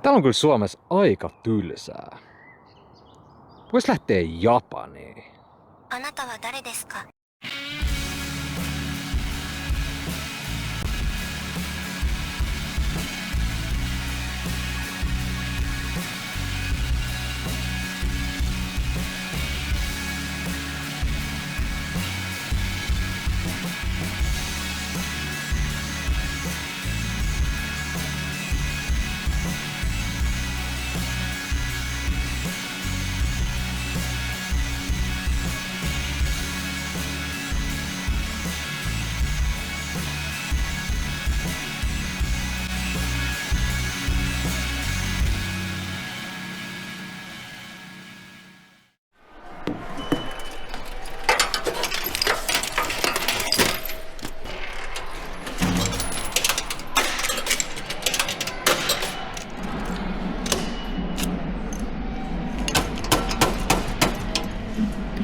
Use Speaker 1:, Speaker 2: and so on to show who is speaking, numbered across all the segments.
Speaker 1: Täällä on kyllä Suomessa aika tylsää. Vois lähteä Japaniin.
Speaker 2: あなたは誰ですか?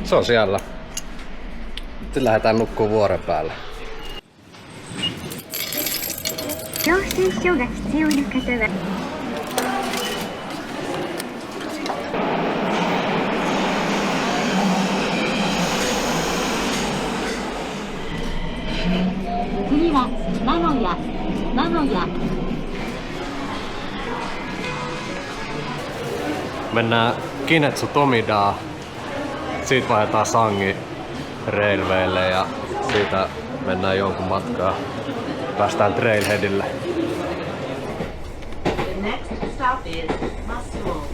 Speaker 1: Se on siellä. Sitten lähdetään nukkuu vuoren päälle.
Speaker 3: 領収書が必要な方は次は名古屋
Speaker 1: Mennään Kinetsu Tomidaan. Siitä vaihdetaan Sangi Railwaylle ja siitä mennään jonkun matkaa. Päästään Trailheadille.
Speaker 4: The next stop is Masuo.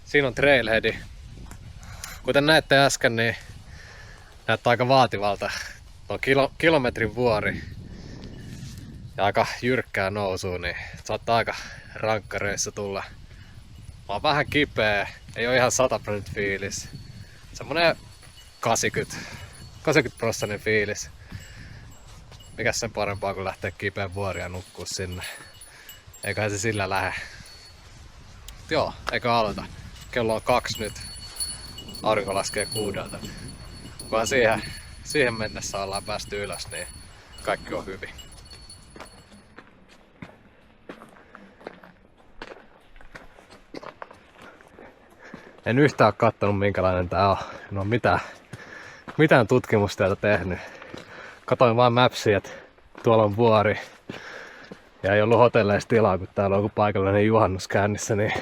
Speaker 1: Siinä on Trailhead. Kuten näette äsken, niin näyttää aika vaativalta. On kilometrin vuori ja aika jyrkkää nousua, niin saattaa aika rankka reissu tulla. Mä oon vähän kipeä, ei oo ihan 100% fiilis. Semmonen 80% fiilis. Mikäs sen parempaa kuin lähteä kipeän vuoria ja nukkuu sinne. Eiköhän se sillä lähde. Joo, eikö aloita. Kello on 2 nyt. Aurinko laskee 6. Kunhan siihen mennessä ollaan päästy ylös, niin kaikki on hyvin. En yhtään ole kattonut minkälainen tää on. En oo mitään tutkimustyötä tehnyt. Katoin vaan Mapsia, että tuolla on vuori. Ja ei ollut hotelleissa tilaa, kun täällä on joku paikallinen juhannus käynnissä, niin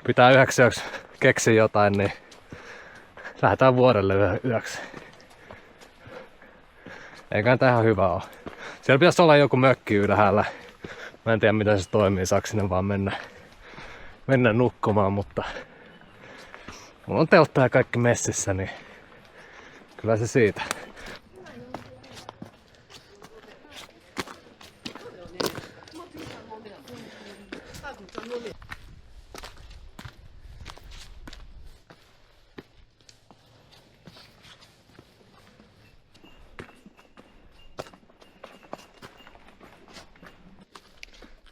Speaker 1: pitää yöksi keksiä jotain, niin lähdetään vuorelle yöksi. Eiköhän tää ihan hyvä oo. Siellä pitäisi olla joku mökki ylhäällä. Mä en tiedä miten se toimii, saako sinne vaan mennä nukkumaan, mutta mulla on teltta ja kaikki messissä, niin kyllä se siitä.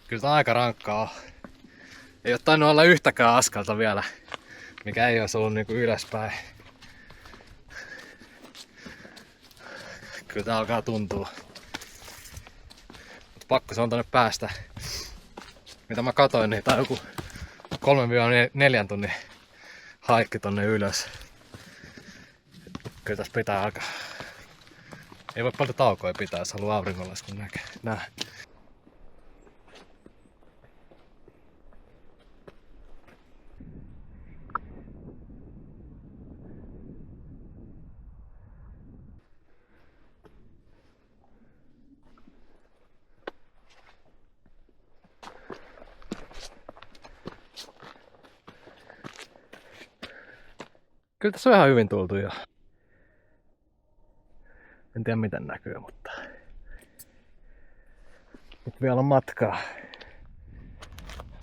Speaker 1: Kyllä tää on aika rankkaa. Ei oo tainnut olla yhtäkään askelta vielä, mikä ei olisi ollut niinku ylöspäin. Kyllä tää alkaa tuntua. Mut pakko se on tonne päästä. Mitä mä katoin, niin tää on joku 3-4 tunnin haikki tonne ylös. Kyllä tässä pitää alkaa. Ei voi paljon taukoja pitää, jos haluaa auringonlaskun nähdä. Kyllä tässä on ihan hyvin tultu jo. En tiedä miten näkyy, mutta nyt vielä on matkaa.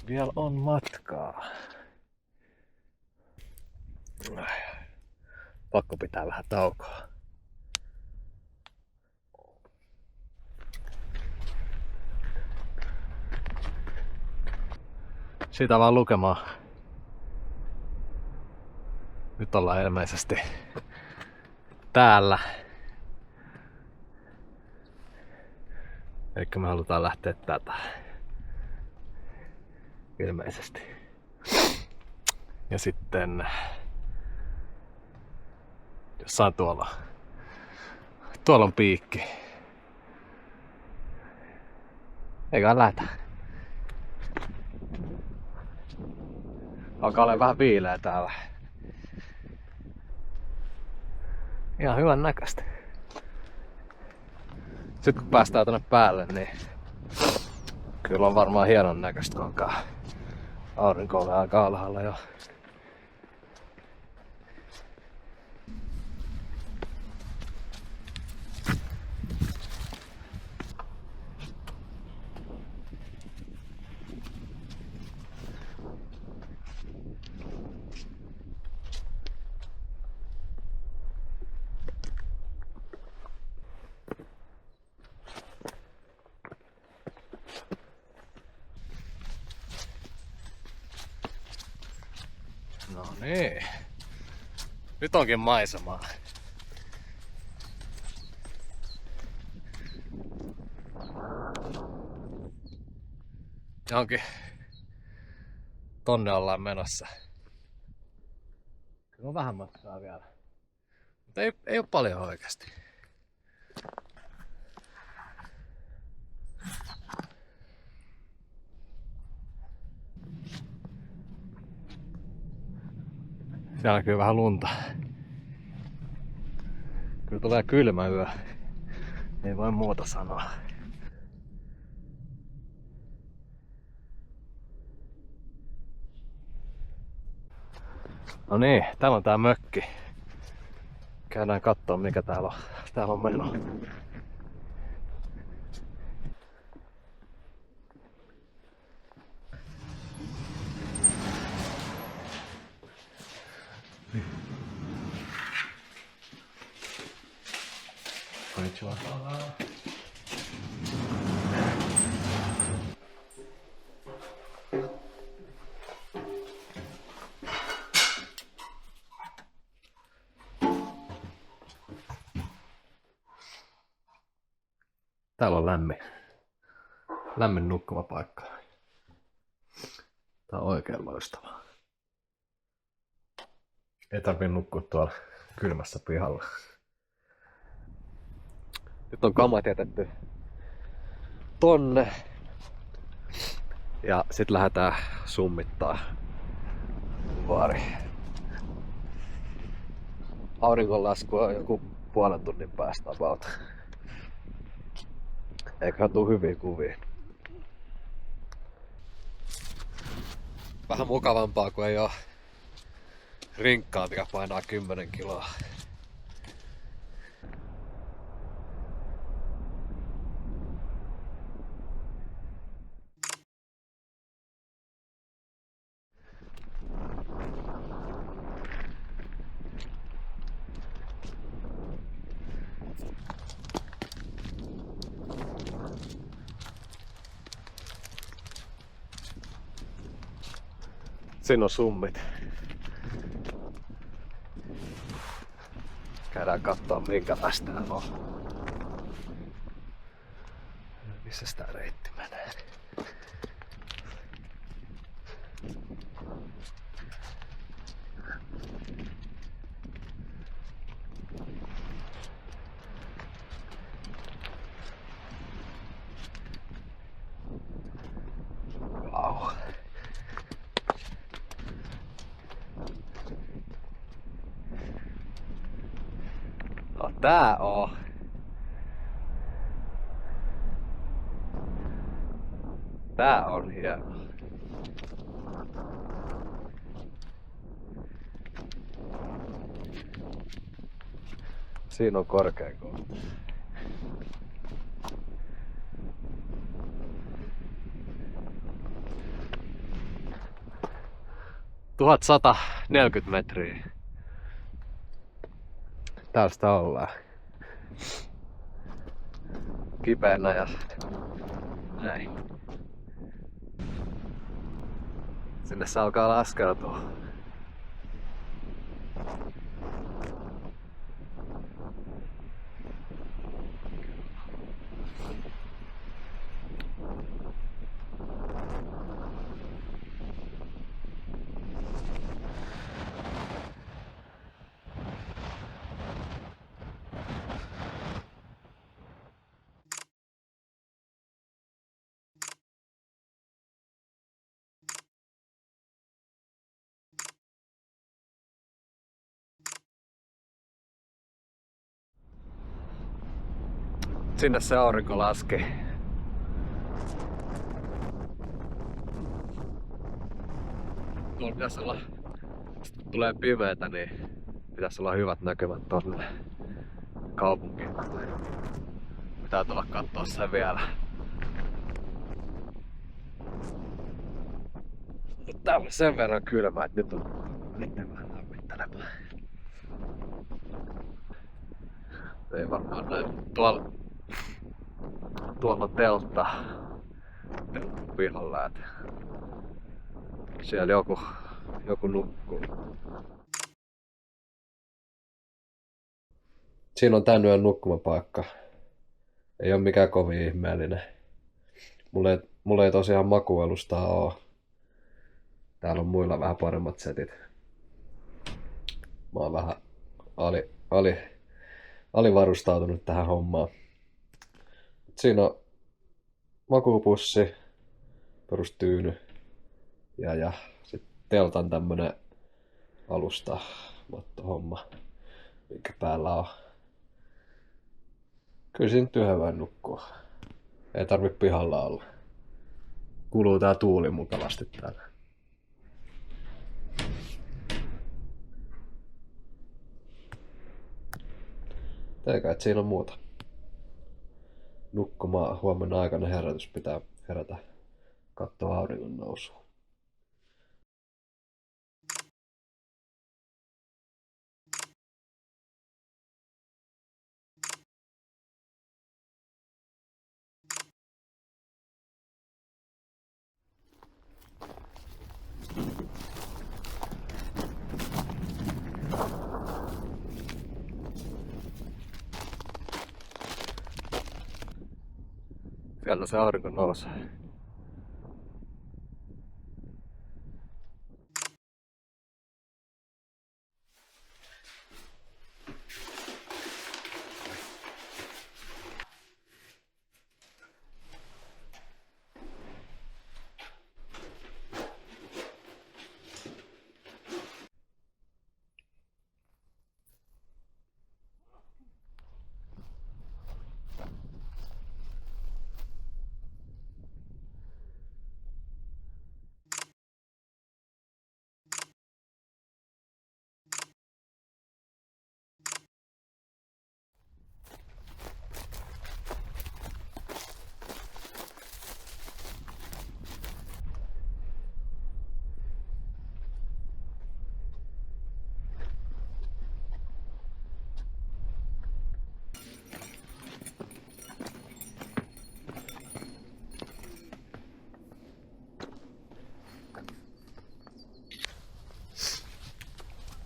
Speaker 1: Vielä on matkaa. Pakko pitää vähän taukoa. Siitä vaan lukemaan. Nyt ollaan ilmeisesti täällä. Elikkä me halutaan lähteä tätä. Ilmeisesti. Ja sitten jossain tuolla. Tuolla on piikki. Eiköhän lähtä. Alkaa olla vähän viileä täällä. Ihan hyvän näköistä. Sitten kun päästään tänne päälle, niin kyllä on varmaan hienon näköistä, kun alkaa aurinko olla aika alhaalla jo. No niin. Nyt onkin maisemaa. Johonkin tonne ollaan menossa. Kyllä on vähän matkaa vielä. Mutta ei oo paljon oikeasti. Siellä näkyy vähän lunta. Kyllä tulee kylmä yö. Ei voi muuta sanoa. No niin, täällä on tää mökki. Käydään kattoo mikä täällä on. Täällä on meno. Konnichiwa. Täällä on lämmin nukkumapaikka. Tää on oikein loistavaa. Ei tarvii nukkua tuolla kylmässä pihalla. Nyt on kamat jätetty tonne. Ja sit lähdetään summittaa vuori. Auringonlasku on joku puolen tunnin päästä about. Eiköhän tuu hyviä kuvia. Vähän mukavampaa, kun ei oo rinkkaa, mikä painaa 10 kiloa. Siinä on summit. Käydään kattoo minkälaista täällä on. Missä tää reitti menee? Wow. No tää on. Tää on hieno. Siinä on korkeakoulu. ...1140 metriä. Tästä ollaan. Kipeänä ja näin. Sinne se alkaa laskeutua. Sinne se aurinko laski. Tuolla pitäisi olla, kun tulee pimeätä, niin pitäisi olla hyvät näkymät tonne kaupunkiin. Pitää tulla kattoo sen vielä. Tää on sen verran kylmä, että nyt on vähän lämmittelemään. Ei varmaan näin. Tuolla on teltta pihalla, että siellä joku nukkuu. Siinä on tän yön nukkumapaikka. Ei oo mikään kovin ihmeellinen. Mulla ei tosiaan makuualustaa oo. Täällä on muilla vähän paremmat setit. Mä oon vähän alivarustautunut tähän hommaan. Siinä on makuupussi, perustyyny ja sitten teltan tämmönen alusta mattohomma, minkä päällä on. Kyllä siinä tyhjään nukkuu. Ei tarvi pihalla olla. Kuluu tää tuuli mukavasti täällä. Eikä, et siinä on muuta. Nukkumaan, huomenna aikana herätys, pitää herätä katsoa auringon nousua. Siellä se aurinko nousee.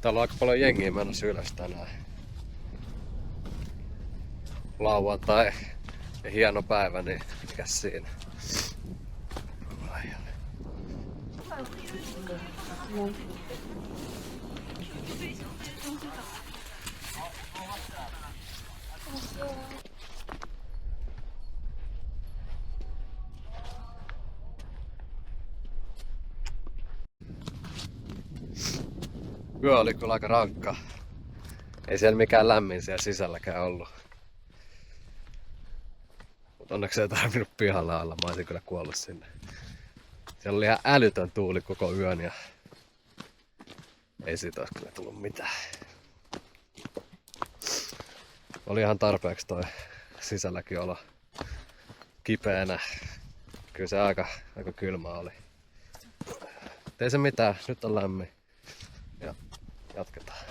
Speaker 1: Täällä on aika paljon jengiä menossa ylös tänään. Lauantai ja hieno päivä, niin mikäs siinä? Yö oli kyllä aika rankka. Ei siellä mikään lämmin siellä sisälläkään ollut. Mut onneksi ei tarvinnut pihalla olla, mä olisin kyllä kuollut sinne. Siellä oli ihan älytön tuuli koko yön ja ei siitä olisi kyllä tullut mitään. Oli ihan tarpeeksi toi sisälläkin olo kipeänä. Kyllä se aika kylmä oli. Ei se mitään, nyt on lämmin. Ja jatketaan.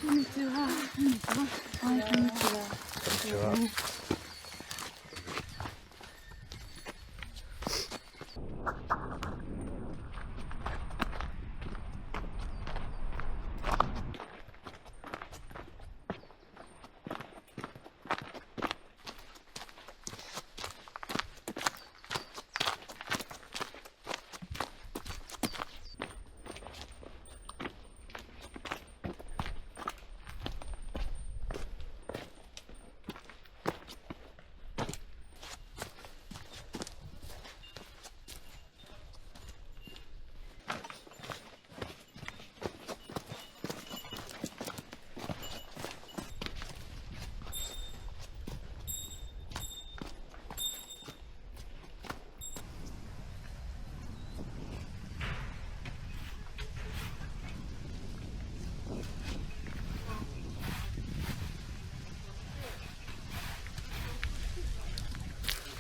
Speaker 1: Konnichiwa. Konnichiwa.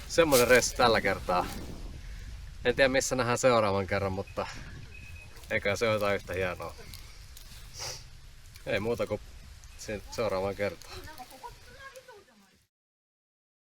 Speaker 1: Semmoinen reissu tällä kertaa. En tiedä missä nähdään seuraavan kerran, mutta eikä se ole jotain yhtä hienoa. Ei muuta kuin seuraavaan kertaan.